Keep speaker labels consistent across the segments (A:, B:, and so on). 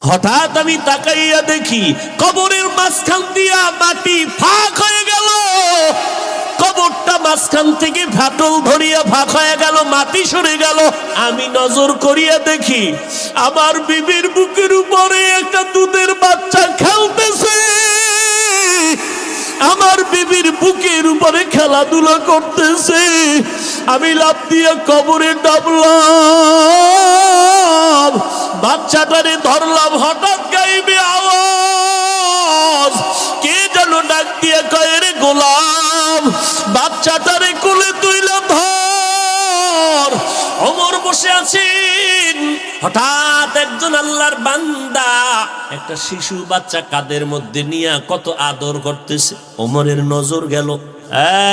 A: হঠাৎ আমি তাকাইয়া দেখি কবরের মাঝখান দিয়া মাটি ফাঁক হয়ে গেল, কবরটা মাঝখান থেকে ফাটল ধরিয়া ফাঁক হয়ে গেল, মাটি সরে গেল। আমি নজর করিয়া দেখি আমার বিবির বুকের উপরে একটা দুধের বাচ্চা খেলতেছে, আমার বিবির বুকের উপরে খেলাধুলা করতেছে। আমি লাফ দিয়ে কবরে নামলাম, বাচ্চাটারে ধরলাম। হঠাৎ গাইবে আওয়াজ, কে যেন ডাক দিয়ে কয়, রে গোলাম, বাচ্চাটারে কোলে তুইলা ধর। ওমর বসে আছেন, হঠাৎ একজন আল্লাহর বান্দা একটা শিশু বাচ্চা কাদের মধ্যে নিয়ে কত আদর করতেছে। ওমরের নজর গেল,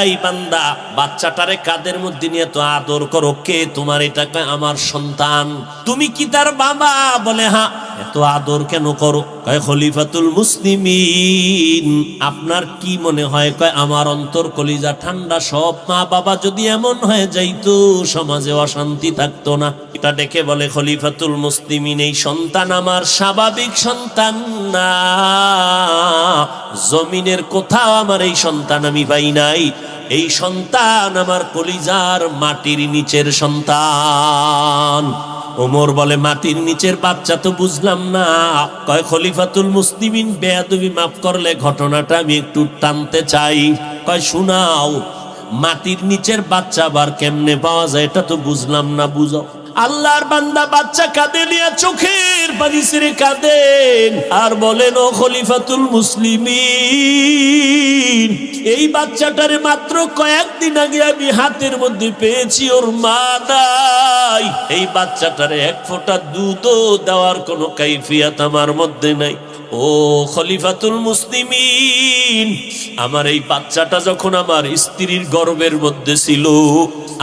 A: এই বান্দা, বাচ্চাটারে কাদের মধ্যে নিয়ে তো আদর করো, কে তোমার? এটা কয়, আমার সন্তান। তুমি কি তার বাবা? বলে হ্যাঁ। এত আদর কেন করো? কয়, খলিফাতুল মুসলিমিন। আপনার কি মনে হয়? কয়, আমার অন্তর কলিজা ঠান্ডা। সব মা বাবা যদি এমন হয়ে যাইতো, সমাজে অশান্তি থাকতো না। এটা দেখে বলে, খলিফাতুল মুসলিমিন, এই সন্তান আমার স্বাভাবিক সন্তান না, জমিনের কোথাও আমার এই সন্তান আমি পাই নাই। এই সন্তান আমার কলিজার মাটির নিচের সন্তান। ওমর বলে, মাটির নিচের বাচ্চা তো বুঝলাম না। কয়, খলিফাতুল মুসলিমিন, বেয়াদবি মাফ করলে ঘটনাটা আমি একটু টানতে চাই। কয়, শোনাও। মাটির নিচের বাচ্চা আবার কেমনে পাওয়া যায় এটা তো বুঝলাম না, বুঝাও। আল্লাহর বান্দা বাচ্চা কাঁদে নিয়ে চোখের পানি ছেড়ে কাঁদেন আর বলেন, ও খলিফাতুল মুসলিমিন, এই বাচ্চাটারে মাত্র কয়েকদিন আগে আমি হাতের মধ্যে পেয়েছি, ওর মা নাই। এই বাচ্চাটারে এক ফোঁটা দুধও দেওয়ার কোনো কাইফিয়াত আমার মধ্যে নাই। ও খলিফাতুল মুসলিমিন, আমার এই বাচ্চাটা যখন আমার স্ত্রীর গর্ভের মধ্যে ছিল,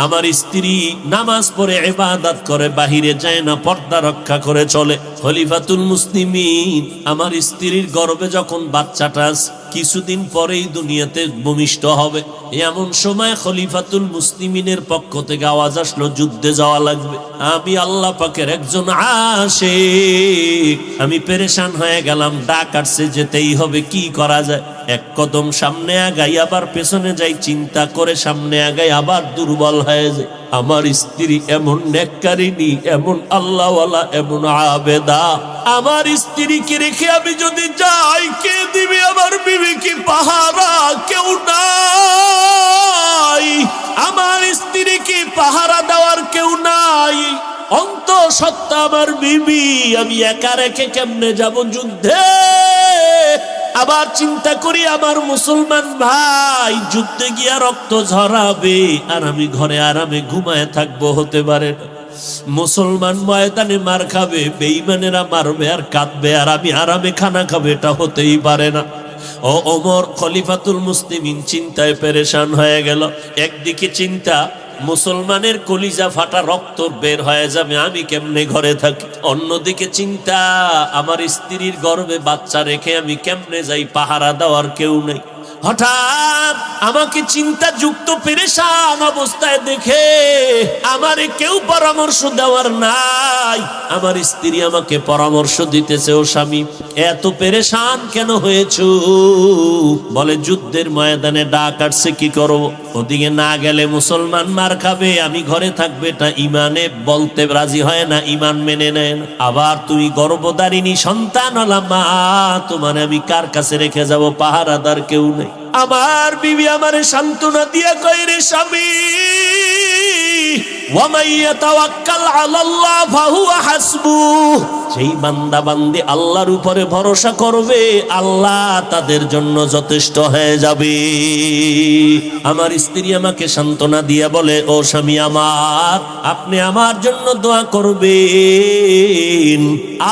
A: আমার স্ত্রী নামাজ পড়ে ইবাদত করে, বাহিরে যায় না, পর্দা রক্ষা করে চলে। খলিফাতুল মুসলিমিন, আমার স্ত্রীর গর্ভে যখন বাচ্চাটা কিছুদিন পরেই দুনিয়াতে ভূমিষ্ঠ হবে, এমন সময় খলিফাতুল মুসলিমিনের পক্ষ থেকে আওয়াজ আসলো, যুদ্ধে যাওয়া লাগবে। আমি আল্লাহ পাকের একজন আশিক, আমি পেরেশান হয়ে গেলাম। ডাক আসছে, যেতেই হবে, কি করা যায়? এক কদম সামনে আগাই, আবার পেছনে যাই, চিন্তা করে সামনে আগাই, আবার দুর্বল হয়ে যায়। আমার স্ত্রী এমন নেককারিনী, এমন আল্লাহওয়ালা, এমন আবেদা। আমার স্ত্রীকে রেখে আমি যদি যাই, কে দিবে আমার বিবিকে পাহারা? কেউ নাই। আমার স্ত্রীকে পাহারা দেওয়ার কেউ নাই। অন্তঃসত্ত্বা আমার বিবি, আমি একা রেখে কেমনে যাব যুদ্ধে? আবার চিন্তা করি, আমার মুসলমান ভাই যুদ্ধে গিয়া রক্ত ঝরাবে, আর আমি ঘরে আরামে ঘুমায় থাকবো, হতে পারে না। মুসলমান ময়দানে মার খাবে, বেঈমানেরা মারবে আর কাঁদবে, আর আমি আরামে খানা খাবে, এটা হতেই পারে না। ও ওমর খলিফাতুল মুসলিমিন চিন্তায় পেরেশান হয়ে গেল। একদিকে চিন্তা, মুসলমানের কলিজা ফাটা, রক্ত বের হয়ে যাবে, আমি কেমনে ঘরে থাকি। অন্যদিকে চিন্তা, আমার স্ত্রীর গর্ভে বাচ্চা রেখে আমি কেমনে যাই, পাহারা দেওয়ার কেউ নেই। হঠাৎ আমাকে চিন্তা যুক্ত পেরেশান অবস্থায় দেখে আমারে কেউ পরামর্শ দেওয়ার নাই। আমার স্ত্রী আমাকে পরামর্শ দিতেছে, ও স্বামী, এত পেরেশান কেন হয়েছো? বলে, যুদ্ধের ময়দানে ডাক আসছে, কি করব? ওদিকে না গেলে মুসলমান মার খাবে, আমি ঘরে থাকবে, এটা ইমানে বলতে রাজি হয় না, ইমান মেনে নেয় না। আবার তুমি গর্ভধারিণী সন্তানওয়ালা মা, তোমার আমি কার কাছে রেখে যাব? পাহারাদার কেউ নেই। আমার বিবি আমারে সান্ত্বনা দিয়া কয়, রে স্বামী, ওয়ামাই ইয়াতাওয়াক্কাল আলাল্লাহ ফাহুয়া হাসবুহ, যেই বান্দা বান্দি আল্লাহর উপরে ভরসা করবে, আল্লাহ তাদের জন্য যথেষ্ট হয়ে যাবে। আমার স্ত্রী আমাকে সান্ত্বনা দিয়া বলে, ও স্বামী আমার, আপনি আমার জন্য দোয়া করবেন,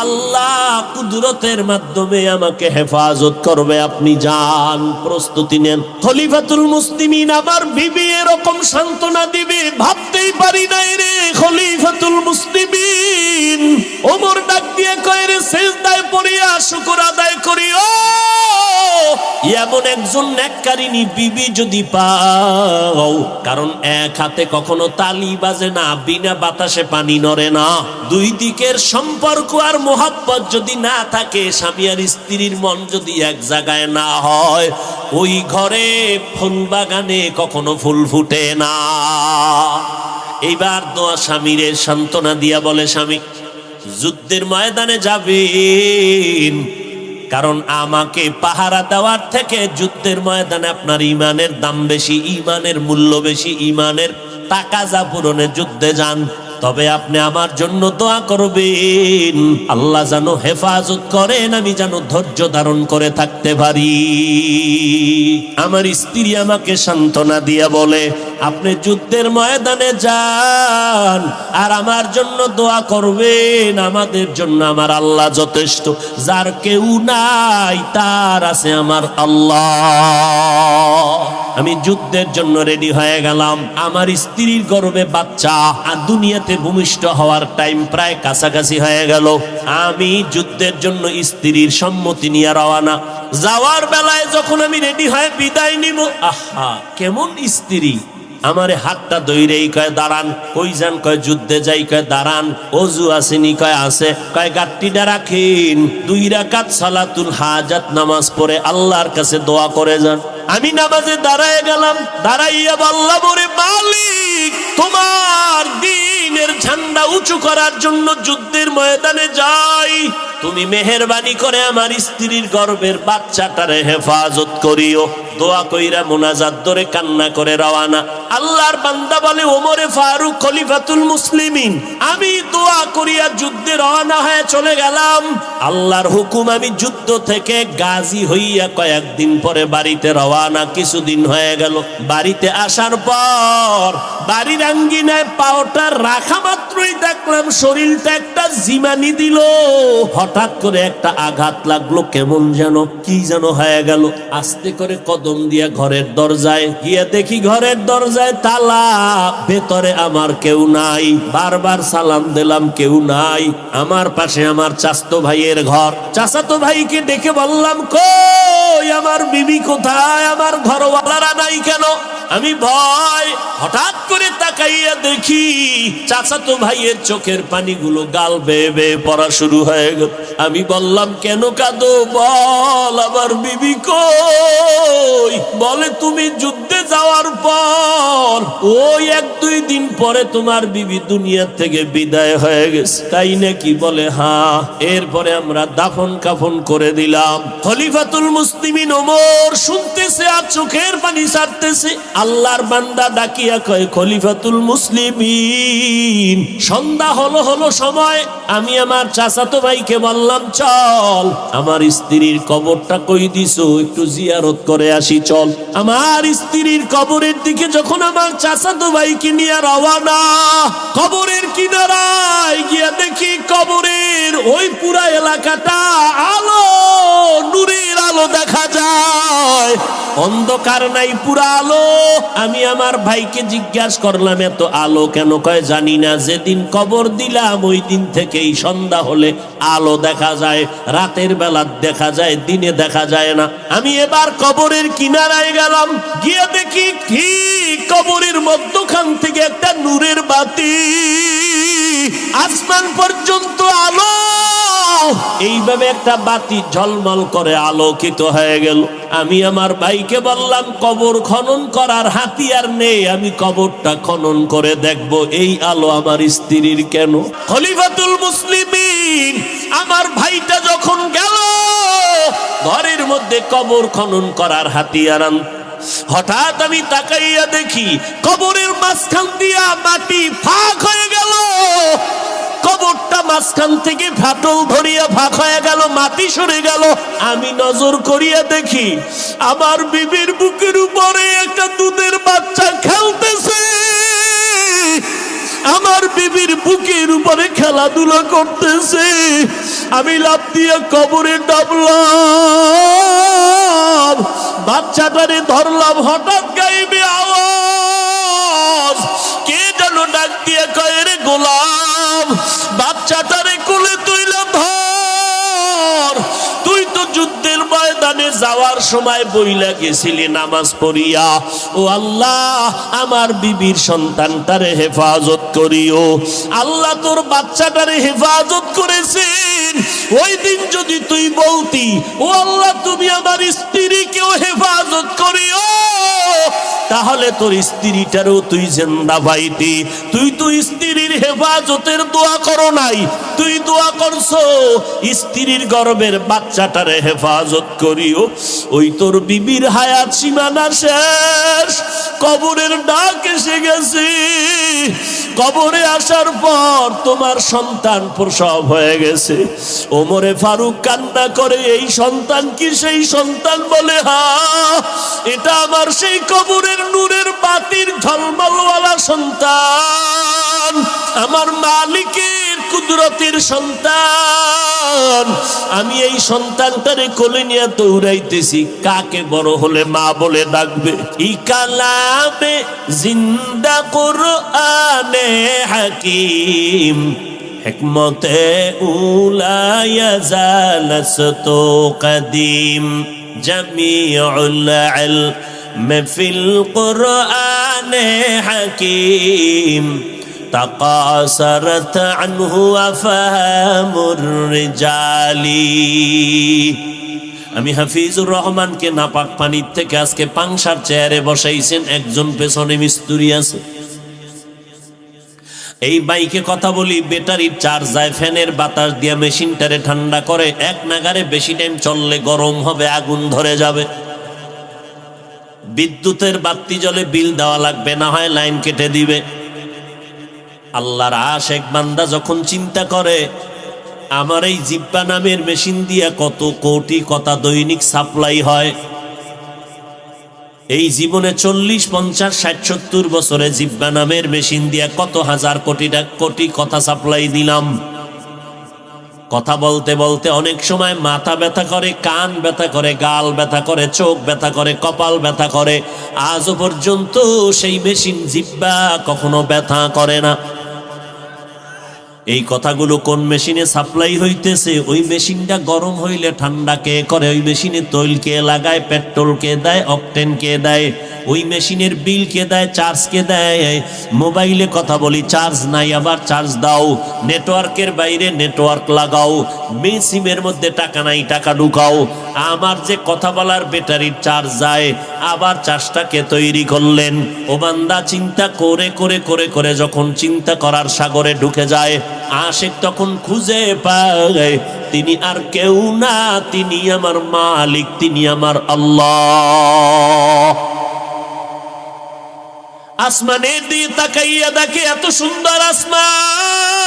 A: আল্লাহ কুদরতের মাধ্যমে আমাকে হেফাজত করবে, আপনি যান, প্রস্তুতি নেন। খলিফাতুল মুসলিমিন আমার বিবি এরকম সান্ত্বনা দিবে ভাবতেই পারি নাই রে। খলিফাতুল মুসলিমিন ওমর ডাক দিয়ে কয়, রে সিজদায় পড়িয়া শুকর আদায় করিও, এমন একজন নেককারিনী বিবি যদি পাও, কারণ এক হাতে কখনো তালি বাজে না, বিনা বাতাসে পানি নড়ে না। দুই দিকের সম্পর্ক আর মোহাব্বত যদি না থাকে, স্বামী আর স্ত্রীর মন যদি এক জায়গায় না হয়, ওই ঘরে ফুল বাগানে কখনো ফুল ফুটে না। এইবার দোয়া স্বামীরে সান্ত্বনা দিয়া বলে, স্বামী যুদ্ধের ময়দানে যাবেন, কারণ আমাকে পাহারা দেওয়ার থেকে যুদ্ধের ময়দানে আপনার ইমানের দাম বেশি, ইমানের মূল্য বেশি, ইমানের তাকাজা পূরণে যুদ্ধে যান। তবে আপনি আমার জন্য দোয়া করবেন, আল্লাহ যেন হেফাজত করেন, আমি যেন ধৈর্য ধারণ করে থাকতে পারি। আমার স্ত্রী আমাকে সান্ত্বনা দিয়া বলে, আপনি যুদ্ধের ময়দানে যান আর আমার জন্য দোয়া করবেন, আমাদের জন্য আমার আল্লাহ যথেষ্ট। যার কেউ নাই তার আছে আমার আল্লাহ। আমি যুদ্ধের জন্য রেডি হয়ে গেলাম। আমার স্ত্রীর গর্ভে বাচ্চা, আর দুনিয়াতে ভূমিষ্ঠ হওয়ার টাইম প্রায় কাছাকাছি হয়ে গেল। আমি যুদ্ধের জন্য স্ত্রীর সম্মতি নিয়ে রওনা। যাওয়ার বেলায় যখন আমি রেডি হয়ে বিদায় নিব, আহা কেমন স্ত্রী! আমারে হাতটা ধইরেই কয় দাঁড়ান। কই যান? কয় যুদ্ধে যাই। কয় দাঁড়ান। অজু আসেনি? কয় আছে। কয় গাট্টিটা রাখেন, 2 রাকাত সালাতুল হাজাত নামাজ পড়ে আল্লাহর কাছে দোয়া করে যান। আমি নামাজে দাঁড়ায় গেলাম। দাঁড়াইয়া বললাম, ওরে মালিক, তোমার দ্বীনের ঝান্ডা উঁচু করার জন্য যুদ্ধের ময়দানে যাই, তুমি মেহেরবানি করে আমার স্ত্রীর গর্ভের বাচ্চাটারে হেফাজত করিও। দোয়া কইরা মোনাজাত ধরে কান্না করে রওয়ানা। আল্লাহর বান্দা বলে, ওমরে ফারুক খলিফাতুল মুসলিমিন, আমি দোয়া করিয়া যুদ্ধে রওনা হয়ে চলে গেলাম। আল্লাহর হুকুম, আমি যুদ্ধ থেকে গাজী হইয়া কয়েকদিন পরে বাড়িতে রওনা। কিছুদিন হয়ে গেল। বাড়িতে আসার পর বাড়ির আঙ্গিনায় পাওটা রাখা মাত্রই দেখলাম শরীরটা একটা জিমানি দিল। হঠাৎ করে একটা আঘাত লাগলো, কেমন যেন কি যেন হয়ে গেল। আস্তে করে কদম দিয়া ঘরের দরজায় গিয়া দেখি ঘরের দরজায় তালা, ভেতরে আমার কেউ নাই। বারবার সালাম দিলাম, কেউ নাই। আমার পাশে আমার চাচাতো ভাইয়ের ঘর। চাচাতো ভাইকে ডেকে বললাম, কই আমার বিবি কোথায়? আমার ঘরওয়ালারা নাই কেন? আমি ভয় হঠাৎ করে তাকাইয়া দেখি চাচাতো ভাইয়ের চোখের পানিগুলো গাল বেয়ে বেয়ে পড়া শুরু হয়ে গেল। আমি বললাম, কেন কাঁদো? বল আমার বিবি কই? বলে, তুমি যুদ্ধে যাওয়ার পর ওই 1-2 দিন পরে তোমার বিবি দুনিয়া থেকে বিদায় হয়ে গেছে। তাই নাকি? বলে হ্যাঁ। এরপরে আমরা দাফন কাফন করে দিলাম। খলিফাতুল মুসলিমিন ওমর শুনতেছে আর চোখের পানি ছাড়তেছে। আল্লাহর বান্দা ডাকিয়া কয়, খলিফাতুল মুসলিমিন, সন্ধ্যা হলো সময়। আমি আমার চাচাতো ভাইকে বললাম, চল আমার স্ত্রীর কবরটা কই দিছো, একটু জিয়ারত করে আসি, চল। আমার স্ত্রীর কবরের দিকে যখন আমার চাচাতো ভাইকে নিয়ে রওনা, কবরের কিনারায় গিয়া দেখি কবরের ওই পুরা এলাকাটা আলো, নূরের আলো দেখা যায়। অন্ধকার নাই, পুরা আলো। আমি আমার ভাইকে জিজ্ঞাসা করলাম, এত আলো কেন? কয় জানি না, যেদিন কবর দিলাম ওই দিন থেকেই সন্ধ্যা হলে আলো দেখা যায়, রাতের বেলা দেখা যায়, দিনে দেখা যায় না। আমি এবার কবরের কিনারায় গেলাম, গিয়ে দেখি ঠিক কবরের মধ্যখান থেকে একটা নূরের বাতি, আসমান পর্যন্ত আলো। এইভাবে একটা বাতি ঝলমল করে আলোকিত হয়ে গেল। আমি আমার ভাইকে বললাম, কবর খনন করার হাতিয়ার নেই, আমি কবরটা খনন করে দেখব এই আলো আমার স্ত্রীর কেন। খলিফাতুল মুসলিমিন আমার ভাইটা যখন গেল ঘরের মধ্যে কবর খনন করার হাতিয়ার আন, হঠাৎ আমি তাকাইয়া দেখি কবরের মাঝখান দিয়া মাটি ফাঁক হয়ে গেল। কবরটা মাঝখান থেকে ফাটল ধরিয়া ফাঁক হয়ে গেল, মাটি সরে গেল। আমি নজর করিয়া দেখি আমার বিবির বুকের উপরে একটা দুধের বাচ্চা খেলতেছে। আমার বিবির বুকের উপরে খেলাধুলা করতেছে। আমি লাফ দিয়ে কবরে নামলাম, বাচ্চাটারে ধরলাম। হঠাৎ গাইবে আওয়াজ, কে যেন ডাক দিয়ে কয়, রে গোলাম, বাচ্চাটারে কোলে তুইলা ধর, তুই তো যুদ্ধের ময়দানে যাওয়ার সময় বইলা গেছিলি নামাজ পড়িয়া, ও আল্লাহ আমার বিবির সন্তানটারে হেফাজত করিও। আল্লাহ তোর বাচ্চাটারে হেফাজত করেছেন। ওই দিন যদি তুই বলতি, ও আল্লাহ তুমি আমার স্ত্রীকেও হেফাজত করিও, তাহলে তোর স্ত্রীটারও তুই জিন্দা পাইতি। তুই তো স্ত্রীর হেফাজতের দোয়া করো নাই, তুই দোয়া করছো স্ত্রীর গর্ভের বাচ্চাটারে হেফাজত করিও। ওই তোর বিবির হায়াত সীমানা শেষ, কবরের ডাক এসে গেছে। কবরে আসার পর তোমার সন্তান প্রসব হয়ে গেছে। ওমরে ফারুক কান্না করে, এই সন্তান কি সেই সন্তান? বলে হ্যাঁ, এটা আমার সেই কবরের নূরের বাতির ঝলমলওয়ালা সন্তান, আমার মালিকের কুদরতের সন্তান। আমি এই সন্তানটারে কোলে নিয়ে দৌড়াইতেছি, কাকে বড় হলে মা বলে ডাকবে? ই কালামে জিন্দা কুরআনে হাকিম, হিকমতে উলা ইয়াজালাসতু কদিম, জামিউল ইলম ফিল কুরআনে হাকিম, তাকাসারাত আনহু আফহামুর রিজালি। আমি হাফিজুর রহমানকে নাপাক পানির থেকে আজকে পাংশার চেয়ারে বসাইছেন, একজন পেছনে মিস্ত্রি আছে। এই বাইকে কথা বলি, ব্যাটারির চার্জ যায়, ফ্যানের বাতাস দিয়া মেশিনটারে ঠান্ডা করে। এক নাগারে বেশি টাইম চললে গরম হবে, আগুন ধরে যাবে। বিদ্যুতের বাতি জ্বলে, বিল দেওয়া লাগবে, না হয় লাইন কেটে দিবে। আল্লাহর আশিক বান্দা যখন চিন্তা করে আমার এই জিব্বা নামের মেশিন দিয়া কত কোটি কথা দৈনিক সাপ্লাই হয়, এই জীবনে 40, 50, 60, 70 বছরে জিব্বা নামের মেশিন দিয়া কত হাজার কোটি কথা সাপ্লাই দিলাম। কথা বলতে বলতে অনেক সময় মাথা ব্যথা করে, কান ব্যথা করে, গাল ব্যথা করে, চোখ ব্যথা করে, কপাল ব্যথা করে। আজও পর্যন্ত সেই মেশিন জিব্বা কখনো ব্যথা করে না। এই কথাগুলো কোন মেশিনে সাপ্লাই হইতেছে? ওই মেশিনটা গরম হইলে ঠান্ডা কে করে? ওই মেশিনে তৈল কে লাগায়? পেট্রোল কে দেয়? অকটেন কে দেয়? ওই মেশিনের বিল কে দেয়? চার্জ কে দেয়? মোবাইলে কথা বলি, চার্জ নাই, আবার চার্জ দাও। নেটওয়ার্কের বাইরে নেটওয়ার্ক লাগাও। সিমের মধ্যে টাকা নাই, টাকা ঢুকাও। আমার যে কথা বলার ব্যাটারির চার্জ যায়, আবার চার্জটাকে তৈরি করলেন। ও বান্দা চিন্তা করে করে করে করে যখন চিন্তা করার সাগরে ঢুকে যায়, আশিক তখন খুঁজে পায় তিনি আর কেউ না, তিনি আমার মালিক, তিনি আমার আল্লাহ। আসমানের দিকে তাকাইয়া দেখে এত সুন্দর আসমান,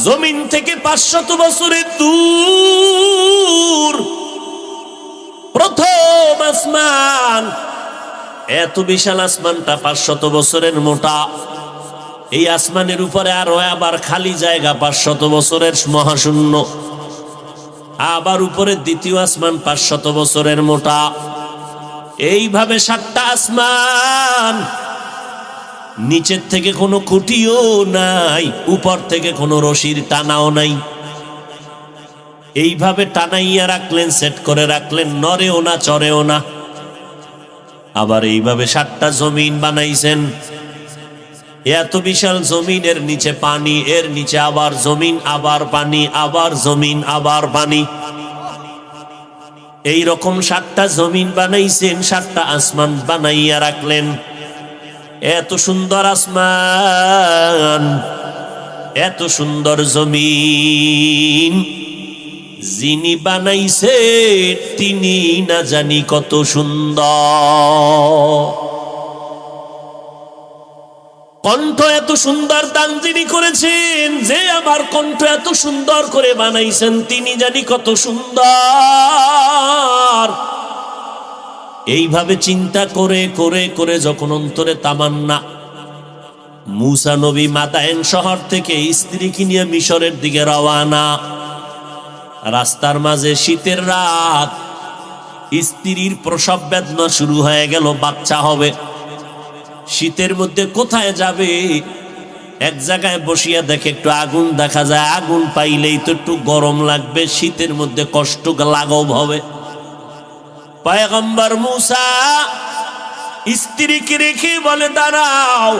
A: জমিন থেকে 500 বছরের দূর প্রথম আসমান। এত বিশাল আসমানটা 500 বছরের মোটা। এই আসমানের উপরে আরো আবার খালি জায়গা 500 বছরের মহাশূন্য। আবার উপরে দ্বিতীয় আসমান 500 বছরের মোটা। এইভাবে 7টা আসমান। নিচের থেকে কোনো খুঁটিও নাই, উপর থেকে কোনো রশির টানাও নাই। এইভাবে টানাইয়া রাখলেন, সেট করে রাখলেন, নড়েও না, চড়েও না। আবার এইভাবে 7টা জমিন বানাইছেন। এত বিশাল জমিনের নিচে পানি, এর নিচে আবার জমিন, আবার পানি, আবার জমিন, আবার পানি। এই রকম 7টা জমিন বানাইছেন, 7টা আসমান বানাইয়া রাখলেন। এত সুন্দর আসমান, এত সুন্দর জমিন, যিনি বানাইছে তিনি না জানি কত সুন্দর। কণ্ঠ এত সুন্দর দান যিনি করেছেন, যে আমার কণ্ঠ এত সুন্দর করে বানাইছেন, তিনি জানি কত সুন্দর। এইভাবে চিন্তা করে করে করে যখন অন্তরে তামান্না, মুসা নবী মাদায়েন শহর থেকে স্ত্রীকে নিয়ে মিশরের দিকে রওয়ানা। রাস্তার মাঝে শীতের রাত, স্ত্রীর প্রসব বেদনা শুরু হয়ে গেল, বাচ্চা হবে। শীতের মধ্যে কোথায় যাবে? এক জায়গায় বসিয়া দেখে একটু আগুন দেখা যায়, আগুন পাইলেই তো একটু গরম লাগবে, শীতের মধ্যে কষ্ট লাঘব হবে। পয়গম্বর মূসা স্ত্রীকে রেখে বলে, দাঁড়াও,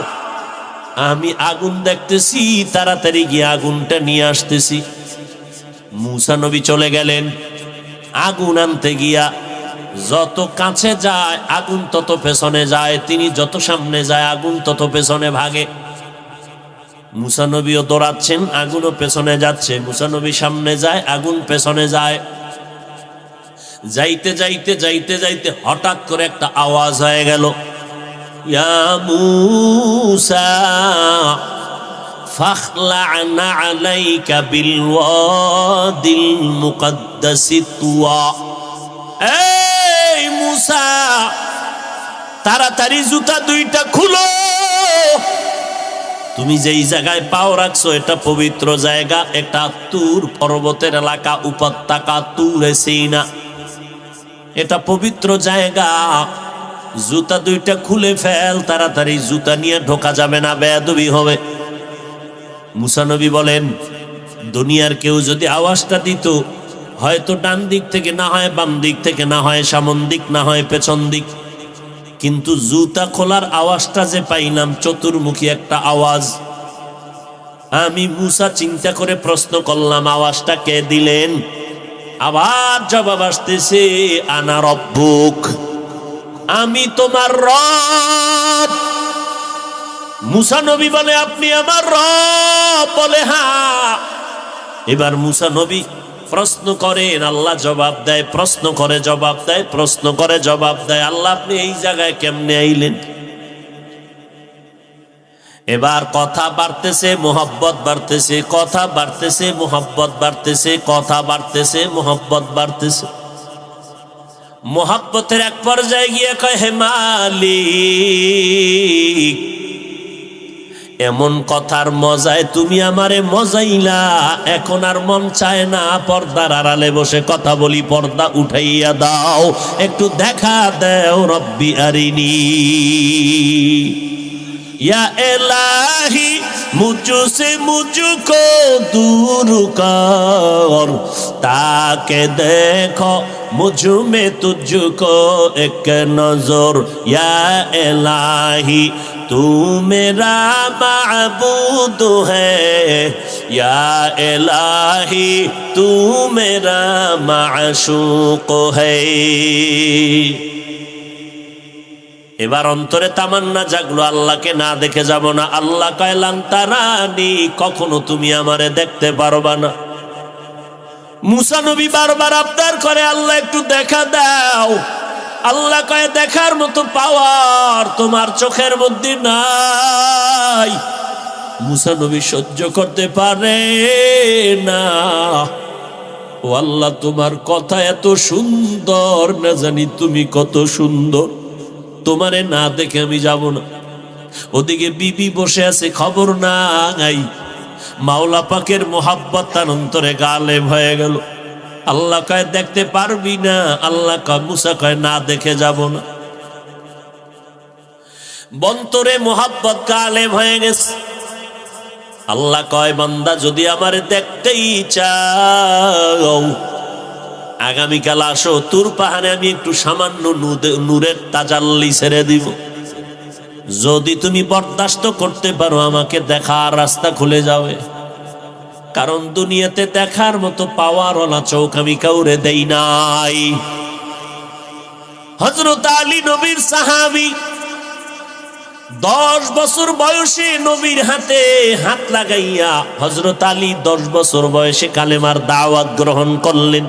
A: আমি আগুন দেখতেছি, তাড়াতাড়ি গিয়ে আগুনটা নিয়ে আসতেছি। মূসা নবী চলে গেলেন আগুন আনতে গিয়া। যত কাছে যায় আগুন তত পেছনে যায়, তিনি যত সামনে যায় আগুন তত পেছনে ভাগে। মূসা নবীও দৌড়াচ্ছেন, আগুনও পেছনে যাচ্ছে। মূসা নবী সামনে যায়, আগুন পেছনে যায়। যাইতে যাইতে যাইতে যাইতে হঠাৎ করে একটা আওয়াজ হয়ে গেল, ইয়া মূসা ফাখলা'না আলাইকা বিল ওয়াদিল মুকদ্দাসি তুয়া। এই মূসা, তাড়াতাড়ি জুতা দুইটা খুলো, তুমি যেই জায়গায় পাও রাখছো এটা পবিত্র জায়গা, এটা তুর পর্বতের এলাকা, উপত্যকা তুরে সিনা, এটা পবিত্র জায়গা। জুতা দুইটা খুলে ফেল, তাড়াতাড়ি জুতা নিয়ে ঢোকা যাবে না, বেয়াদবি হবে। মূসা নবী বলেন, দুনিয়ার কেউ যদি আওয়াজটা দিত, হয়তো ডান দিক থেকে, না হয় বাম দিক থেকে, না হয় সামন দিক, না হয় পেছন দিক, কিন্তু জুতা খোলার আওয়াজটা যে পাইলাম, চতুর্মুখী একটা আওয়াজ। আমি মূসা চিন্তা করে প্রশ্ন করলাম, আওয়াজটা কে দিলেন? আবার জবাব আসতেছে, আনা রব্বুক, আমি তোমার রব। মূসা নবী বলে, আপনি আমার রব? বলে হ্যাঁ। এবার মূসা নবী প্রশ্ন করেন, আল্লাহ জবাব দেয়, প্রশ্ন করে জবাব দেয়, প্রশ্ন করে জবাব দেয়। আল্লাহ, আপনি এই জায়গায় কেমনে আইলেন? এবার কথা বাড়তেছে, মোহব্বত বাড়তেছে, কথা বাড়তেছে, মোহব্বত বাড়তেছে, কথা বাড়তেছে, মোহব্বত বাড়তেছে। মোহব্বতের এক পর্যায়ে গিয়ে কয়, হে মালিক, এমন কথার মজায় তুমি আমারে মজাইলা, এখন আর মন চায় না পর্দার আড়ালে বসে কথা বলি, পর্দা উঠাইয়া দাও, একটু দেখা দাও, রব্বি আরিনি। या इलाही मुझसे मुझको दूर कर, ताके देखो मुझ में तुझको एक नजर। या इलाही तू मेरा माबूद है, या इलाही तू मेरा माशूक है। এবার অন্তরে তামান্না জাগলো, আল্লাহকে না দেখে যাব না। আল্লাহ কয়, লান তারানি, কখনো তুমি আমারে দেখতে পারবা না। মূসা নবী বারবার আবদার করে, আল্লাহ একটু দেখা দাও। আল্লাহ কয়, দেখার মতো পাওয়ার তোমার চোখের মধ্যে নাই। মূসা নবী সহ্য করতে পারে না। ও আল্লাহ, তোমার কথা এত সুন্দর, না জানি তুমি কত সুন্দর, তোমারে না দেখে আমি যাব না। ওদিকে বিবি বসে আছে, খবর নাই। মাওলা পাকের মোহাব্বত তার অন্তরে গালেব হয়ে গেল। আল্লাহ কয়, দেখতে পারবি না? আল্লাহ কয়, মূসা কয়, না দেখে যাব না। বন্তরে মোহাব্বত গালেব হয়ে গেছে। আল্লাহ কয়, বান্দা যদি আমারে দেখতেই চাও, আগামীকাল আসো, তুর পাহাড়ে আমি একটু সামান্য নূরের তাজাল্লি ছেড়ে দিব। যদি তুমি বরদাস্ত করতে পারো, আমাকে দেখার রাস্তা খুলে যাবে। কারণ দুনিয়াতে দেখার মতো পাওয়ারওয়ালা চোখ আমি কাউরে দেই নাই। হযরত আলী নবীর সাহাবী, 10 বছর বয়সে নবীর হাতে হাত লাগাইয়া হযরত আলী 10 বছর বয়সে কালেমার দাওয়াত গ্রহণ করলেন।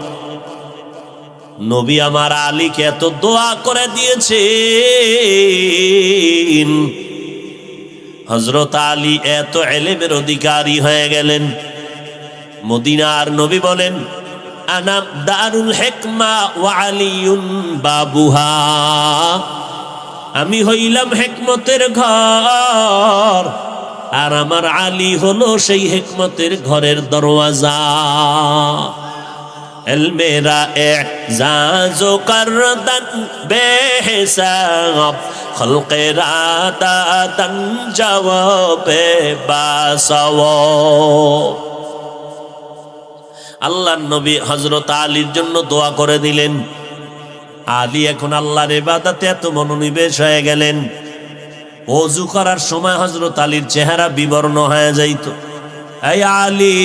A: নবী আমার আলীকে এত দোয়া করে দিয়েছেন, হযরত আলী এত ইলমের অধিকারী হয়ে গেলেন। মদিনার নবী বলেন, আনা দারুল হিকমা ওয়া আলিয়ুন বাবুহা, আমি হইলাম হিকমতের ঘর, আর আমার আলী হলো সেই হিকমতের ঘরের দরওয়াজা। मेरा एजाज़ो करदन बेहिसाब খলকেরা দাদান জবাবে বাসাও। আল্লাহর নবী হযরত আলীর জন্য দোয়া করে দিলেন। আলী এখন আল্লাহর ইবাদতে এত মনোনিবেশ হয়ে গেলেন, ওযু করার সময় হযরত আলীর চেহারা বিবর্ণ হয়ে যাইত। এই আলী,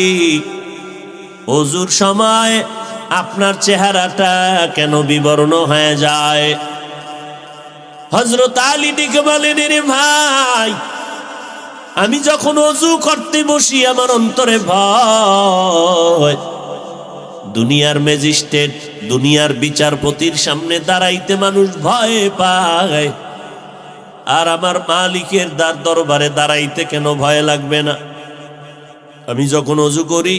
A: ওযুর সময় আপনার চেহারাটা কেন বিবর্ণ হয়ে যায়? হযরত আলী ডেকে বলেন, রে ভাই, আমি যখন ওযু করতে বসি আমার অন্তরে ভয়। দুনিয়ার ম্যাজিস্ট্রেট, দুনিয়ার বিচারপতির সামনে দাঁড়াইতে মানুষ ভয় পায়, আর আমার মালিকের দরবারে দাঁড়াইতে কেন ভয় লাগবে না? আমি যখন ওযু করি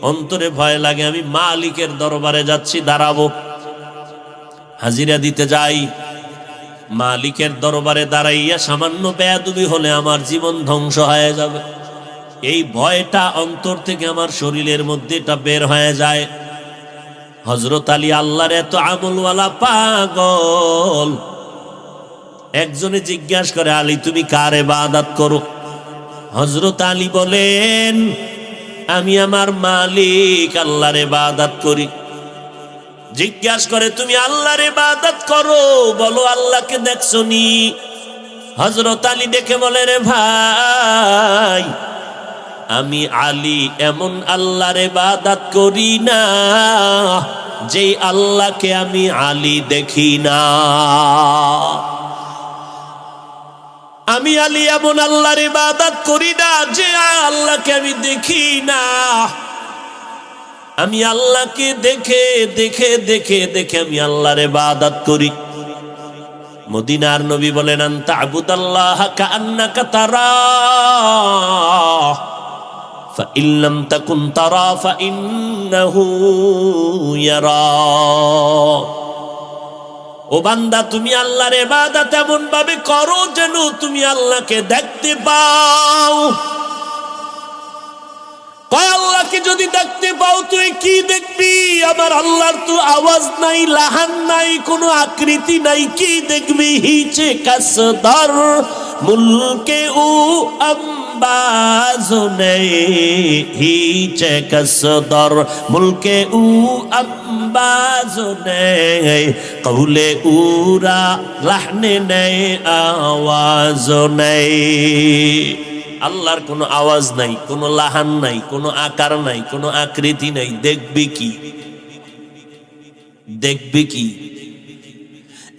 A: অন্তরে ভয় লাগে, আমি মালিকের দরবারে যাচ্ছি, দাঁড়াবো, হাজিরা দিতে যাই, মালিকের দরবারে দাঁড়াইয়া সামান্য বেয়াদবি হলে আমার জীবন ধ্বংস হয়ে যাবে। এই ভয়টা অন্তর থেকে আমার শরীরের মধ্যে এটা বের হয়ে যায়। হযরত আলী আল্লাহর এত আমলওয়ালা পাগল। একজনে জিজ্ঞাসা করে, আলী তুমি কার ইবাদত করো? হযরত আলী বলেন, আমি আমার মালিক আল্লাহর ইবাদত করি। জিজ্ঞাসা করে, তুমি আল্লাহর ইবাদত করো, বলো আল্লাহকে দেখছো নি? হযরত আলী ডেকে বলে, রে ভাই, আমি আলী এমন আল্লাহর ইবাদত করি না যেই আল্লাহকে আমি আলী দেখি না। আমি আলী এমন আল্লাহর ইবাদত করি না যে আল্লাহকে আমি দেখি না। আমি আল্লাহকে দেখে দেখে দেখে দেখে আমি আল্লাহর ইবাদত করি। মদিনার নবী বলেন, আনতা আবুদাল্লাহ কাআন্নাকা তারাহ ফাইন লাম তাকুন তারা ফাইন্নাহু ইয়ারাক। ও বান্দা, তুমি আল্লাহর ইবাদত এমন ভাবে করো যেন তুমি আল্লাহকে দেখতে পাও। কয়, আল্লাহকে যদি দেখতে পাও তুই কি দেখবি? আমার আল্লাহর তো আওয়াজ নাই, লাহান নাই, কোনো আকৃতি নাই, কি দেখবি? হিচে কাসদর মুলকে ও আম্বাজো নেই, হিচে কাসদর মুলকে ও আম্বাজো নেই, কৌলে উরা লাহনে নেই, আওয়াজো নেই। আল্লাহর কোনো আওয়াজ নাই, কোনো লাহান নাই, কোনো আকার নাই, কোনো আকৃতি নাই, দেখবি কি? দেখবি কি?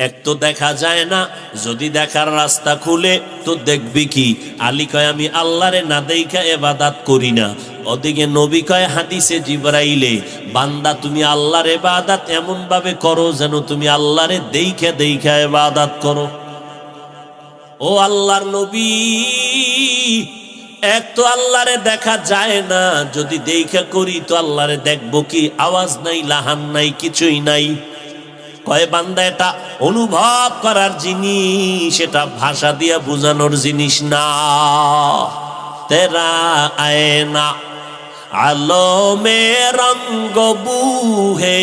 A: এক তো দেখা যায় না, যদি দেখার রাস্তা খুলে তো দেখবি কি? আলী কয়, আমি আল্লাহরে না দেইখা ইবাদত করি না। ওদিকে নবী কয় হাদিসে জিবরাইলে, বান্দা তুমি আল্লাহর ইবাদত এমন ভাবে করো যেন তুমি আল্লাহরে দেইখা দেইখা ইবাদত করো। ও আল্লাহর নবী, এক তো আল্লাহরে দেখা যায় না, যদি দেখা করি তো আল্লাহরে দেখবো কি? আওয়াজ নাই, লাহান নাই, কিছুই নাই। কয় বান্দা, এটা অনুভব করার জিনিস, এটা ভাষা দিয়া বোঝানোর জিনিস না। তেরা আয়না আলো মে রঙ্গ বুহে,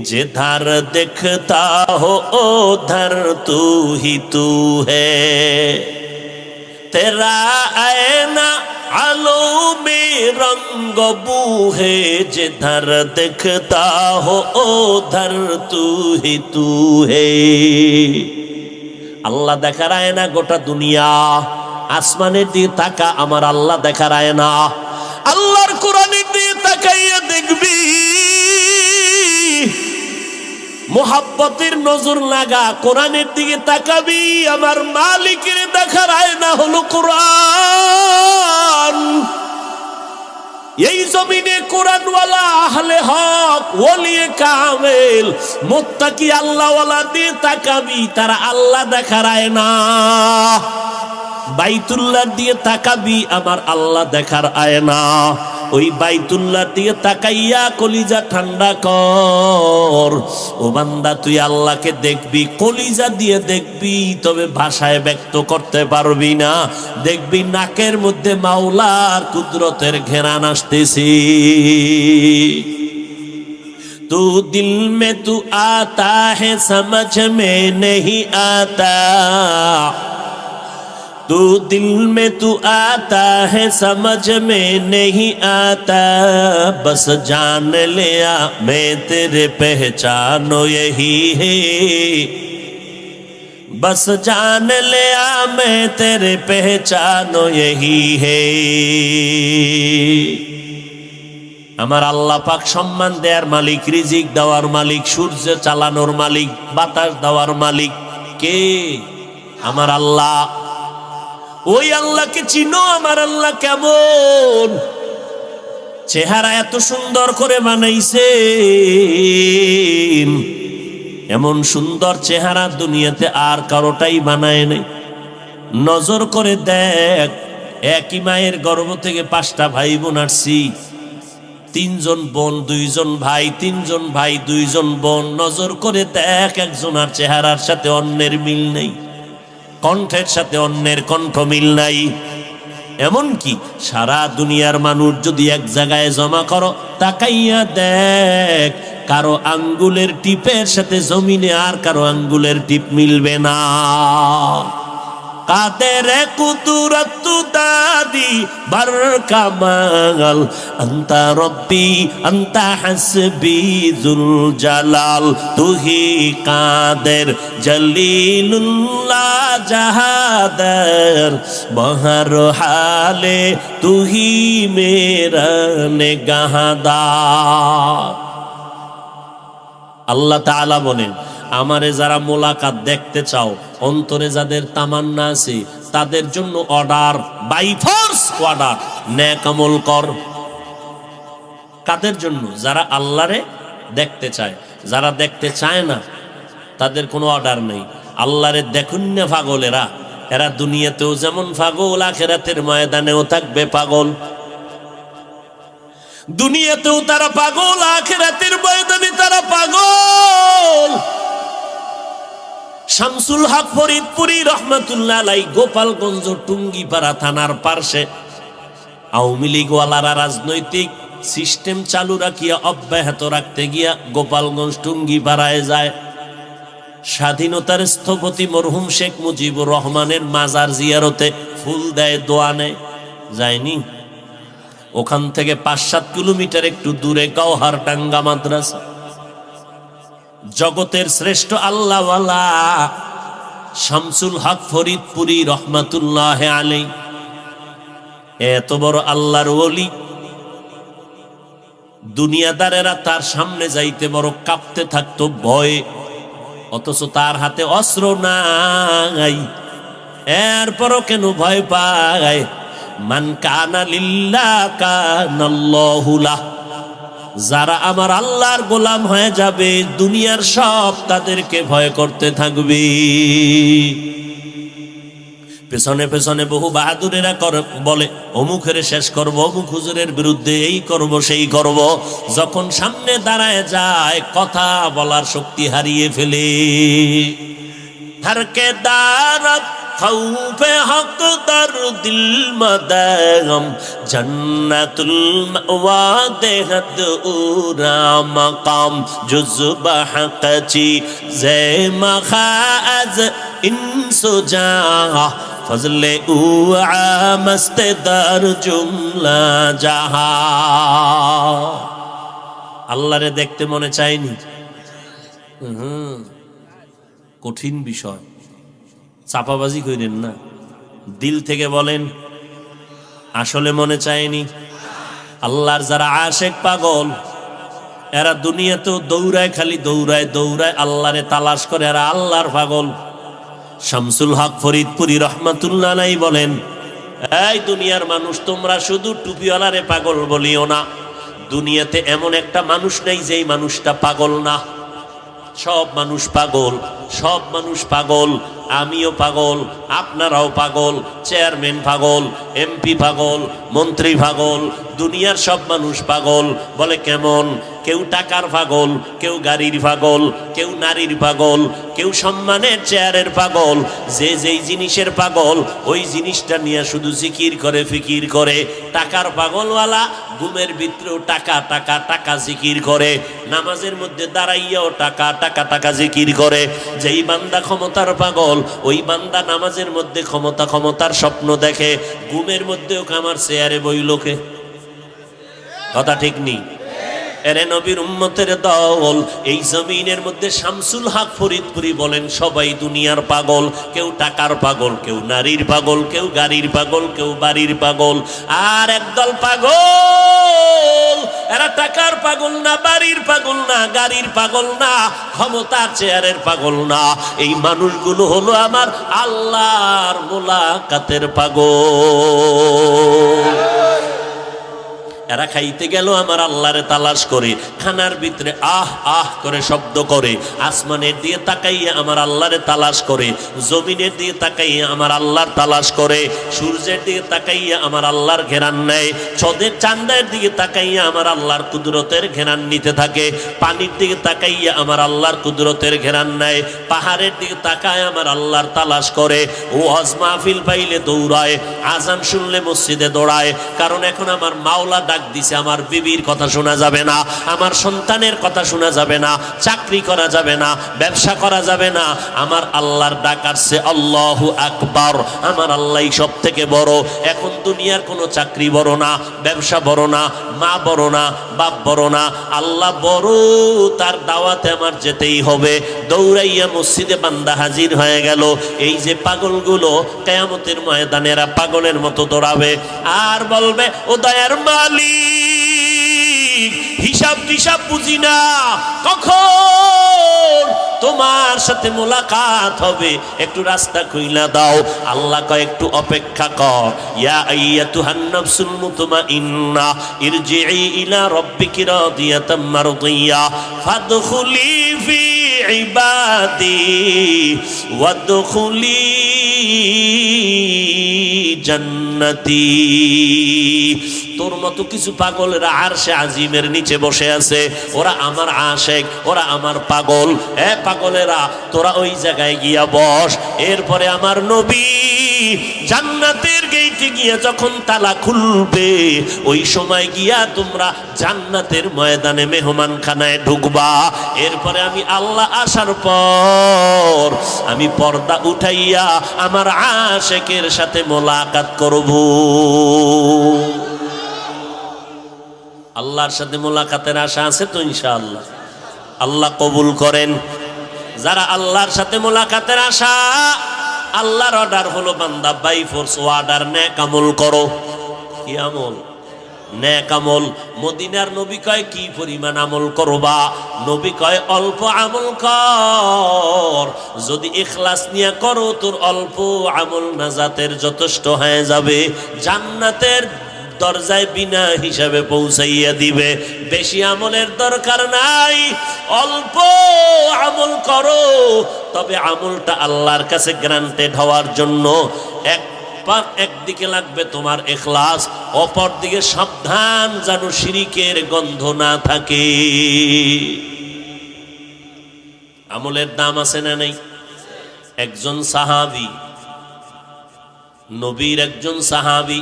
A: जिधर दिखता हो उधर तू ही तू है। तेरा आईना आलो में रंग बू है, जिधर दिखता हो उधर तू ही तू है। আল্লাহ দেখার আয়না গোটা দুনিয়া। আসমানের দিকে তাকা, আমার আল্লাহ দেখার আয়না। আল্লাহর কোরআনের দিকে তাকাইয়া দেখবি, মোহাব্বতের নজর লাগা, কোরআনের দিকে তাকাবি, আমার মালিকের দেখার আয়না হলো কোরআন। এই জমিনে কোরআনওয়ালা আহলে হক, ওলিয়ে কামেল, মুত্তাকি আল্লাহওয়ালা দিয়ে তাকাবি, তারা আল্লাহ দেখার আয়না। বাইতুল্লাহ দিয়ে তাকাবি, আমার আল্লাহ দেখার আয়না। ওই বাইতুল্লাহ দিয়ে তাকাইয়া কলিজা ঠান্ডা কর। ও বান্দা, তুই আল্লাহকে দেখবি, কলিজা দিয়ে দেখবি, তবে ভাষায় ব্যক্ত করতে পারবি না। দেখবি নাকের মধ্যে মাওলার কুদরতের ঘেরান আসতেছি। तू दिल में तू आता है समझ में नहीं आता, तू दिल में तू आता है समझ में नहीं आता, बस जान लिया मैं तेरे पहचानो यही है, बस जान लिया मैं तेरे पहचानो यही है। আমার আল্লাহ পাক সম্মান দেওয়ার মালিক, রিজিক দেওয়ার মালিক, সূর্য চালানোর মালিক, বাতাস দেওয়ার মালিক কে? আমার আল্লাহ। ওই আল্লাহকে চিনো? আমার আল্লাহ কেমন? চেহারা এত সুন্দর করে বানাইছে, এমন সুন্দর চেহারা দুনিয়াতে আর কারোটাই বানায় নাই। নজর করে দেখ, একই মায়ের গর্ভ থেকে 5টা ভাই বোন আসছি, 3 জন বোন 2 জন ভাই, 3 জন ভাই 2 জন বোন। নজর করে দেখ, একজনের চেহারার সাথে অন্যের মিল নেই, কণ্ঠের সাথে অন্যের কণ্ঠ মিল নাই। এমন কি সারা দুনিয়ার মানুষ যদি এক জায়গায় জমা করো, তাকাইয়া দেখ, কারো আঙ্গুলের টিপের সাথে জমিনে আর কারো আঙ্গুলের টিপ মিলবে না। কাদের কুদরত দাদি বার কামাল, আন্তা রব্বি আন্তা হাসবি যুল জালাল, তুহি কাদের জলিলুল্লাহ জাহাদার, বহর হালে তুহি মেরা নেগাহদার। আল্লাহ তাআলা বলেন, আমারে যারা মোলাকাত দেখতে চাও, অন্তরে যাদের তামান্না আছে, তাদের জন্য অর্ডার, বাই ফোর্স অর্ডার, নেক আমল কর। কাদের জন্য? যারা আল্লাহরে দেখতে চায়। যারা দেখতে চায় না তাদের কোনো অর্ডার নেই। আল্লাহরে দেখুন না পাগলেরা, এরা দুনিয়াতেও যেমন পাগল, আখিরাতের ময়দানেও থাকবে পাগল। দুনিয়াতেও তারা পাগল, আখিরাতের ময়দানে তারা পাগল। শামসুল হক ফরিদপুরি রহমাতুল্লাহ আলাইহি গোপালগঞ্জ টুঙ্গিপাড়া থানার পাশে আওয়ামী লীগওয়ালারা রাজনৈতিক সিস্টেম চালু রাখিয়া অব্যাহত রাখতে গিয়া গোপালগঞ্জ টুঙ্গিপাড়ায় যায়। স্বাধীনতার স্থপতি মরহুম শেখ মুজিবুর রহমানের মাজার জিয়ারতে ফুল দেয়, দোয়া নেয়। যায়নি? ওখান থেকে 5-7 কিলোমিটার একটু দূরে গওহারডাঙ্গা মাদ্রাসা। জগতের শ্রেষ্ঠ আল্লাহওয়ালা শামসুল হক ফরিদপুরি রহমাতুল্লাহ আলাইহি, এত বড় আল্লাহর ওলি, দুনিয়াদারেরা তার সামনে যাইতে বড় কাঁপতে থাকতো ভয়ে, অথচ তার হাতে অস্ত্র নাই। এরপরও কেন ভয় পায়? মান কানা লিল্লাহ কানাল্লাহু লাহ। যারা আমার আল্লাহর গোলাম হয়ে যাবে, দুনিয়ার সব তাদেরকে ভয় করতে থাকবে। পেছনে পেছনে বহু বাহাদুরেরা বলে, অমুকের শেষ করব, অমুক হুজুরের বিরুদ্ধে এই করব সেই করব। যখন সামনে দাঁড়ায় যায়, কথা বলার শক্তি হারিয়ে ফেলে। হরকে দারত খৌফে হক দর দিল মদগম, জন্নতুল মাওয়া দেহত উরা মকাম, জুজবা হকচি জে মখাজ ইনসুজা, ফজলে উ আমস্তে দর জুমলা জাহা। আল্লাহরে দেখতে মনে চায়নি? কঠিন বিষয়, চাপাবাজি করেন না, দিল থেকে বলেন, আসলে মনে চায়নি? আল্লাহর যারা আশেক পাগল, এরা দুনিয়াতেও দৌড়ায়, খালি দৌড়ায় দৌড়ায়, আল্লাহরে তালাশ করে, এরা আল্লাহর পাগল। শামসুল হক ফরিদপুরি রহমাতুল্লাহ আলাইহি বলেন, এই দুনিয়ার মানুষ, তোমরা শুধু টুপিওয়ালারে পাগল বলিও না। দুনিয়াতে এমন একটা মানুষ নেই যেই মানুষটা পাগল না, সব মানুষ পাগল। সব মানুষ পাগল, আমিও পাগল, আপনারাও পাগল, চেয়ারম্যান পাগল, এমপি পাগল, মন্ত্রী পাগল, দুনিয়ার সব মানুষ পাগল। বলে কেমন? কেউ টাকার পাগল, কেউ গাড়ির পাগল, কেউ নারীর পাগল, কেউ সম্মানের চেয়ারের পাগল। যে যেই জিনিসের পাগল ওই জিনিসটা নিয়ে শুধু জিকির করে, ফিকির করে। টাকার পাগলওয়ালা ঘুমের ভিতরেও টাকা টাকা টাকা জিকির করে, নামাজের মধ্যে দাঁড়াইয়াও টাকা টাকা টাকা জিকির করে। যেই বান্দা ক্ষমতার পাগল ওই বান্দা নামাজের মধ্যে ক্ষমতা ক্ষমতার স্বপ্ন দেখে, ঘুমের মধ্যেও আমার চেয়ারে বইলোকে। কথা ঠিক নেই? এরে নবীর উম্মতের দল, এই জমিনের মধ্যে শামসুল হক ফরিদপুরি বলেন সবাই দুনিয়ার পাগল। কেউ টাকার পাগল, কেউ নারীর পাগল, কেউ গাড়ির পাগল, কেউ বাড়ির পাগল। আর একদল পাগল, এরা টাকার পাগল না, বাড়ির পাগল না, গাড়ির পাগল না, ক্ষমতার চেয়ারের পাগল না। এই মানুষগুলো হলো আমার আল্লাহর মোলাকাতের পাগল। এরা খাইতে গেল আমার আল্লাহরে তালাশ করে, খানার ভিতরে আহ আহ করে শব্দ করে, আসমানের দিয়ে তাকাইয়া আমার আল্লাহরে তালাশ করে, জমিনের দিয়ে তাকাইয়া আমার আল্লাহর তালাশ করে, সূর্যের দিকে তাকাইয়া আমার আল্লাহর ঘেরান নেয়, চঁদের চাঁদের দিকে তাকাইয়া আমার আল্লাহর কুদরতের ঘেরান নিতে থাকে, পানির দিকে তাকাইয়া আমার আল্লাহর কুদরতের ঘেরান নেয়, পাহাড়ের দিকে তাকায় আমার আল্লাহর তালাশ করে। ও ওয়াজ মাহফিল পাইলে দৌড়ায়, আজান শুনলে মসজিদে দৌড়ায়। কারণ এখন আমার মাওলা ডাক দিছে, আমার বিবির কথা শোনা যাবে না, আমার সন্তানের কথা শোনা যাবে না, চাকরি করা যাবে না, ব্যবসা করা যাবে না। আমার আল্লাহর ডাক আসছে, আল্লাহু আকবার, আমার আল্লাহই সব থেকে বড়। এখন দুনিয়ার কোনো চাকরি বড় না, ব্যবসা বড় না, মা বড় না, বাপ বড় না, আল্লাহ বড়। তার দাওয়াতে আমার যেতেই হবে। দৌড়াইয়া মসজিদে বান্দা হাজির হয়ে গেল। এই যে পাগলগুলো কিয়ামতের ময়দানে এরা পাগলের মতো দৌড়াবে আর বলবে, ও দয়ার মালিক, হিসাব টিসাব বুঝি না, কখন তোমার সাথে মোলাকাত হবে, একটু রাস্তা খুইলা দাও। আল্লাহ কয় একটু অপেক্ষা কর। ইয়া আইয়াতুহান নাফসুল মুতমাইন্না ইরজিই ইলা রাব্বিকি রাদিয়াতাম মারদিয়া ফাদখুলি ফি ইবাদি ওয়াদখুলি জান্নাতি। তোর মতো কিছু পাগলেরা আরশে আজিমের নিচে বসে আছে, ওরা আমার আশেক, ওরা আমার পাগল। এ পাগলেরা, তোরা ওই জায়গায় গিয়া বস। এরপরে আমার নবী জান্নাতের গেইটে গিয়া যখন তালা খুলবে, ওই সময় গিয়া তোমরা জান্নাতের ময়দানে মেহমানখানায় ঢুকবা। এরপরে আমি আল্লাহ আসার পর আমি পর্দা উঠাইয়া আমার আশেকের সাথে মোলাকাত করব। আল্লাহর সাথে মোলাকাতের আশা আছে তো ইনশাআল্লাহ? আল্লাহ কবুল করেন। যারা আল্লাহর সাথে মোলাকাতের আশা, আল্লাহর অর্ডার হলো বান্দা বাই ফোর্স অর্ডার, নেক আমল করো। কি আমল? নেক আমল। মদিনার নবী কয় কি পরিমাণ আমল করবা? নবী কয় অল্প আমল কর, যদি ইখলাস নিয়ে করো তোর অল্প আমল নাজাতের যথেষ্ট হয়ে যাবে, জান্নাতের দরজায় বিনা হিসাবে পৌঁছাইয়া দিবে। বেশি আমলের দরকার নাই, অল্প আমল করো, তবে আমলটা আল্লাহর কাছে গ্রান্টেড হওয়ার জন্য একদিকে লাগবে তোমার ইখলাস, অপর দিকে সাবধান যেন শিরিকের গন্ধ না থাকে। আমলের দাম আছে না নাই? একজন সাহাবী, নবীর একজন সাহাবী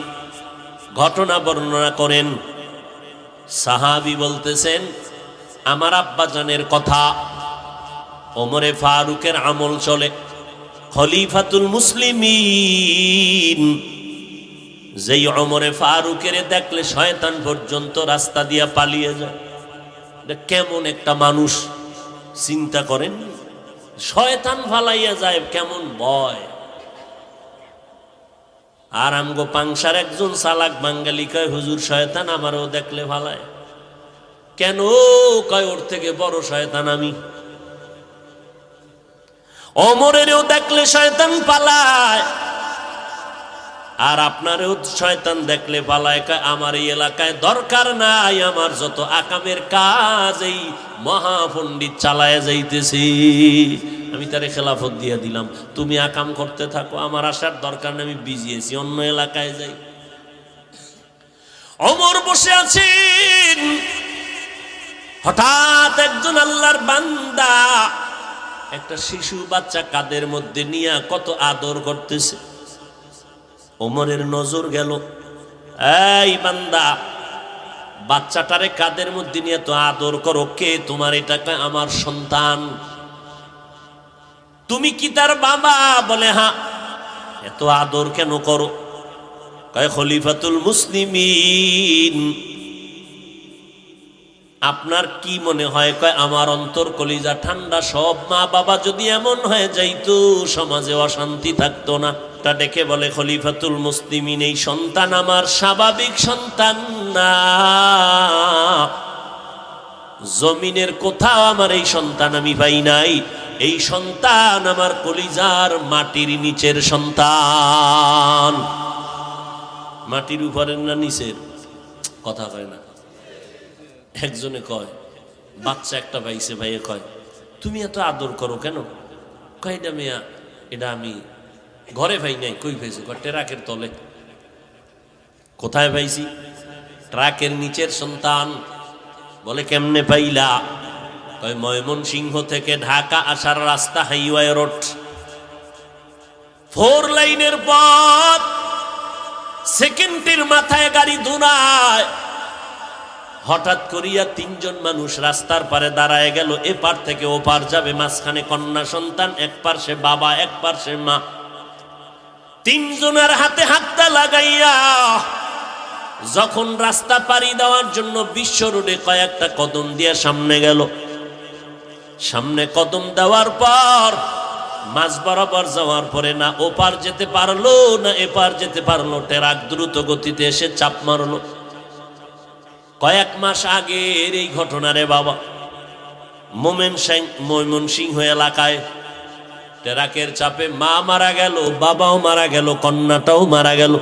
A: ঘটনা বর্ণনা করেন। সাহাবী বলতেছেন, আমার আব্বাজানের কথা, ওমরে ফারুকের আমল চলে, খলিফাতুল মুসলিমিন। যেই ওমরে ফারুকের দেখলে শয়তান পর্যন্ত রাস্তা দিয়া পালিয়ে যায়। কেমন একটা মানুষ চিন্তা করেন, শয়তান ফালাইয়া যায়, কেমন ভয়। আর আমগো পাংশার একজন চালাক বাঙালি কয়, হুজুর শয়তান আমারও দেখলে ফালায়। কেন? কয় ওর থেকে বড় শয়তান আমি। ওমরেরও দেখলে শয়তান পালায়, আর আপনারও শয়তান দেখলে পালায়। কয় আমার এই এলাকায় দরকার নাই, আমার যত আকামের কাজ এই মহাপণ্ডিত চালায় যাইতেছি। আমি তারে খেলাফত দিয়ে দিলাম, তুমি আকাম করতে থাকো, আমার আসার দরকার নেই, আমি বিজি আছি, অন্য এলাকায় যাই। ওমর বসে আছেন, হঠাৎ একজন আল্লাহর বান্দা একটা শিশু বাচ্চা কাদের মধ্যে নিয়ে কত আদর করতেছে। ওমরের নজর গেল, এই বান্দা, বাচ্চাটারে কাদের মধ্যে নিয়ে তো আদর করো, কে তোমার? এটা আমার সন্তান। তুমি কি তার বাবা? বলে হ্যাঁ। এত আদর কেন করো? কয় খলিফাতুল মুসলিমিন। আপনার কি মনে হয়? কয় আমার অন্তর কলিজা ঠান্ডা। সব মা বাবা যদি এমন হয়ে যাইতো, সমাজে অশান্তি থাকতো না। তা ডেকে বলে, খলিফাতুল মুসলিমিন, এই সন্তান আমার স্বাভাবিক সন্তান না, জমিনের কোথাও আমার এই সন্তান আমি পাই নাই। এই সন্তান আমার কলিজার মাটির নিচের সন্তান। মাটির উপরের না নিচের? কথা কয় না। একজনে কয়, বাচ্চা একটা পাইছে, ভাইয়ে কয় তুমি এত আদর করো কেন? কয় এটা মেয়া, এটা আমি ঘরে পাই নাই। কই পাইছো? কয় ট্রাকের তলে। কোথায় পাইছি? ট্রাকের নিচের সন্তান। বলে কেমনে পাইলা? কয় ময়মনসিংহ থেকে ঢাকা আসার রাস্তা, হাইওয়ে রোড, 4 লাইনের পথ, সেকেন্ডের মাথায় গাড়ি দৌড়ায়। হঠাৎ করিয়া 3 জন মানুষ রাস্তার পারে দাঁড়ায় গেল, এপার থেকে ওপার যাবে, মাঝখানে কন্যা সন্তান, এক পার্শ্বে বাবা, এক পার্শ্বে মা। 3 জনের হাতে হাতটা লাগাইয়া যখন রাস্তা পাড়ি দেওয়ার জন্য বিশ্ব রোডে কয়েকটা কদম দিয়ে সামনে গেল। সামনে কদম দেওয়ার পর মাঝ বরাবর যাওয়ার পরে না ওপার যেতে পারলো না এপার যেতে পারলো, ট্রাক দ্রুত গতিতে এসে চাপ মারলো। কয়েক মাস আগের এই ঘটনা রে বাবা। ময়মনসিংহ এলাকায় ট্রাকের চাপে মা মারা গেল, বাবাও মারা গেল, কন্যাটাও মারা গেল।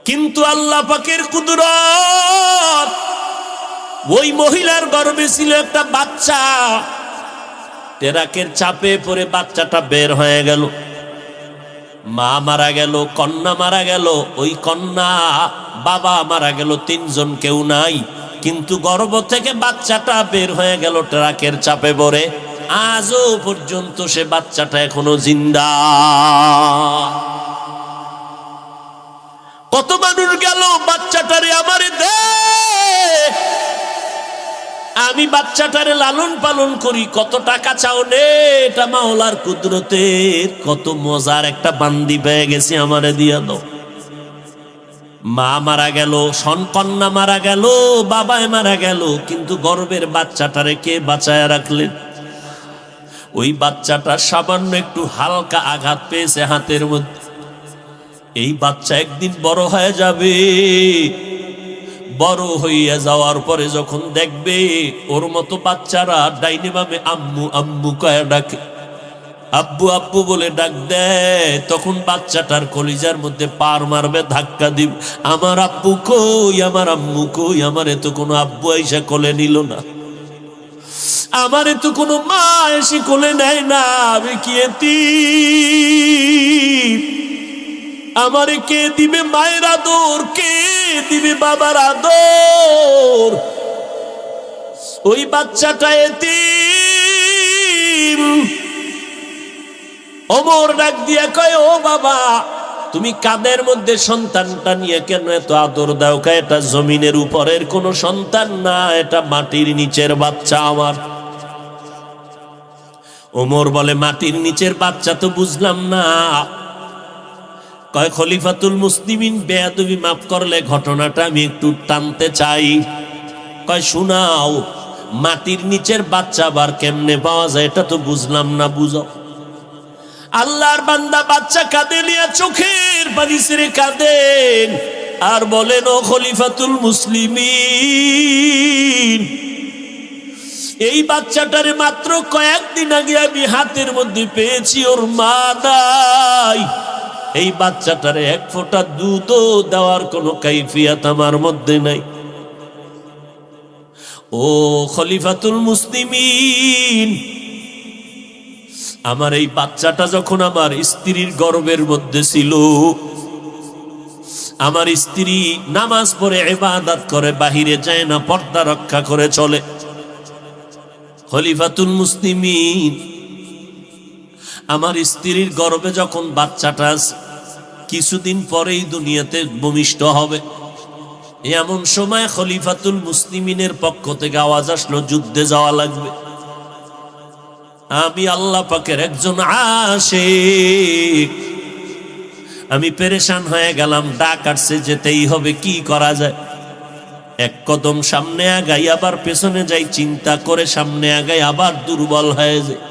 A: কিন্তু আল্লাহ পাকের কুদরত, ওই মহিলার গর্ভে ছিল একটা বাচ্চা। ট্রাকের চাপে পড়ে বাচ্চাটা বের হয়ে গেল, মা মারা গেল, কন্যা মারা গেল, ওই কন্যা বাবা মারা গেল, 3 জন কেউ নাই। কিন্তু গর্ভ থেকে বাচ্চাটা বের হয়ে গেল ট্রাকের চাপে পড়ে। আজও পর্যন্ত সে বাচ্চাটা এখনো জিন্দা। কত মানুষ গেল, বাচ্চাটারে আমারে দে, আমি বাচ্চাটারে লালন পালন করি। কত টাকা চাও নে, এটা মাওলার কুদরতের। কত মজার একটা বান্দি পেয়ে গেছি, আমারে দিয়া দাও। মা মারা গেল, কন্যা মারা গেল, বাবায় মারা গেল, কিন্তু গর্ভের বাচ্চাটারে কে বাঁচায় রাখলেন? ওই বাচ্চাটা সামান্য একটু হালকা আঘাত পেয়েছে হাতের মধ্যে। এই বাচ্চা একদিন বড় হয়ে যাবে। বড় হইয়া যাওয়ার পরে যখন দেখবে ওর মতো বাচ্চারা ডাইনে বামে আম্মু আম্মু কয়া ডাকে, আব্বু আব্বু বলে ডাক দেয়, তখন বাচ্চাটার কলিজার মধ্যে পার মারবে, ধাক্কা দিবে, আমার আব্বু কই, আমার আম্মু কই, আমারে তো কোনো আব্বু এসে কোলে নিল না, আমারে তো কোনো মা এসে কোলে নেয় না, আমি কি এতিম? আমারে কে দিবে মায়ের আদর, কে দিবে বাবার আদর? ওই বাচ্চাটা এতিম। ওমর ডাক দিয়া কয়, ও বাবা, তুমি কাদের মধ্যে সন্তানটা নিয়ে কেন এত আদর দাও? কয় এটা জমিনের উপরের কোন সন্তান না, এটা মাটির নিচের বাচ্চা আমার। ওমর বলে, মাটির নিচের বাচ্চা তো বুঝলাম না। কয় খলিফাতুল মুসলিমিন, বেয়াদবি মাফ করলে ঘটনাটা আমি একটু টানতে চাই। কয় শোনাও, মাটির নিচের বাচ্চা আবার কেমনে পাওয়া যায়, এটা তো বুঝলাম না, বুঝাও। আল্লাহর বান্দা বাচ্চা কাঁদে নিয়ে চোখের পানি ছেড়ে কাঁদেন আর বলেন, ও খলিফাতুল মুসলিমিন, এই বাচ্চাটারে মাত্র কয়েকদিন আগে আমি হাতের মধ্যে পেয়েছি, ওর মা নাই। এই বাচ্চাটারে 1 ফোঁটা দুধও দেওয়ার কোনো কাইফিয়াত আমার মধ্যে নাই। ও খলিফাতুল মুসলিমিন, আমার এই বাচ্চাটা যখন আমার স্ত্রীর গর্ভের মধ্যে ছিল, আমার স্ত্রী নামাজ পড়ে ইবাদত করে, বাহিরে যায় না, পর্দা রক্ষা করে চলে। খলিফাতুল মুসলিমিন আমার স্ত্রীর গর্ভে যখন বাচ্চাটা কিছুদিন পরেই দুনিয়াতে ভূমিষ্ঠ হবে, এমন সময় খলিফাতুল মুসলিমিনের পক্ষ থেকে আওয়াজ আসলো যুদ্ধে যাওয়া লাগবে। আমি আল্লাহ পাকের একজন আশিক, আমি পেরেশান হয়ে গেলাম। ডাক আসছে, যেতেই হবে, কি করা যায়? এক কদম সামনে আগাই, আবার পেছনে যাই, চিন্তা করে সামনে আগাই, আবার দুর্বল হয়ে যায়।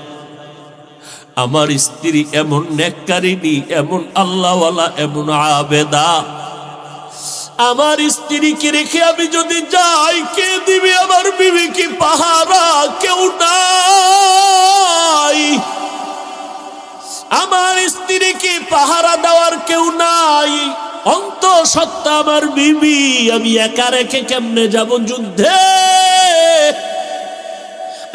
A: আমার স্ত্রী এমন নেককারিনী, এমন আল্লাহওয়ালা, এমন আবেদা। আমার স্ত্রীকে রেখে আমি যদি যাই, কে দিবে আমার বিবি কি পাহারা? কেউ নাই। আমার স্ত্রীকে পাহারা দেওয়ার কেউ নাই। অন্তঃসত্ত্বা আমার বিবি, আমি একা রেখে কেমনে যাব যুদ্ধে?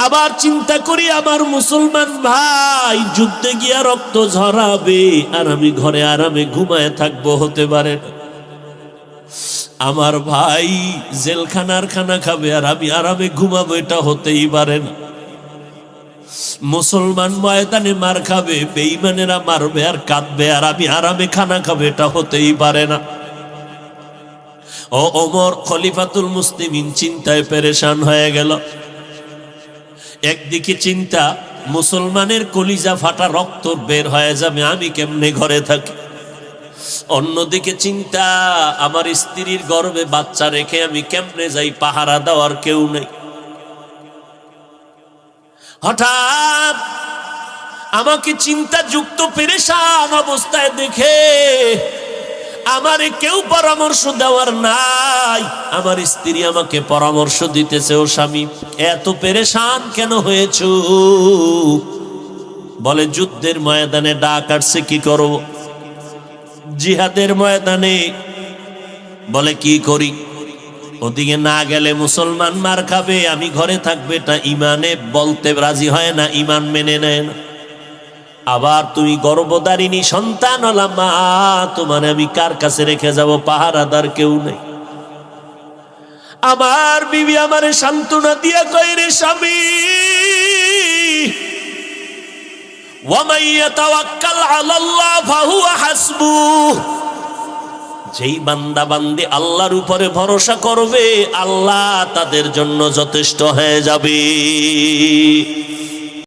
A: আবার চিন্তা করি, আমার মুসলমান ভাই যুদ্ধে গিয়া রক্ত ঝরাবে, আর আমি ঘরে আরামে ঘুমায় থাকবো, হতে পারে না। আমার ভাই জেলখানার খানা খাবে, আর আমি আরামে ঘুমাবো, এটা হতেই পারে না। মুসলমান ময়দানে মার খাবে, বেঈমানেরা মারবে আর কাঁদবে, আর আমি আরামে খানা খাবে, এটা হতেই পারে না। ও ওমর খলিফাতুল মুসলিমিন চিন্তায় পেরেশান হয়ে গেল। একদিকে চিন্তা, মুসলমানের কলিজা ফাটা, রক্ত বের হয়ে যাবে, আমি কেমনে ঘরে থাকি। অন্যদিকে চিন্তা, আমার স্ত্রীর গর্ভে বাচ্চা রেখে আমি কেমনে যাই, পাহারা দেওয়ার কেউ নেই। হঠাৎ আমাকে চিন্তা যুক্ত পেরেশান অবস্থায় দেখে আমারে কেউ পরামর্শ দেওয়ার নাই। আমার স্ত্রী আমাকে পরামর্শ দিতেছে, ও স্বামী, এত পেরেশান কেন হয়েছ? বলে, যুদ্ধের ময়দানে ডাক আসছে, কি করব? জিহাদের ময়দানে। বলে, কি করি? ওদিকে না গেলে মুসলমান মার খাবে, আমি ঘরে থাকবে, এটা ইমানে বলতে রাজি হয় না, ইমান মেনে নেয় না। আবার তুমি গর্ভধারিণী সন্তান ওলা মা, তোমার আমি কার কাছে রেখে যাব? পাহারাদার কেউ নেই। আমার বিবি আমারে সান্ত্বনা দিয়া কয়, রে স্বামী, ওয়ামান ইয়াতাওয়াক্কাল আলাল্লাহ ফাহুয়া হাসবুহ, যেই বান্দা বান্দি আল্লাহর উপরে ভরসা করবে, আল্লাহ তাদের জন্য যথেষ্ট হয়ে যাবে।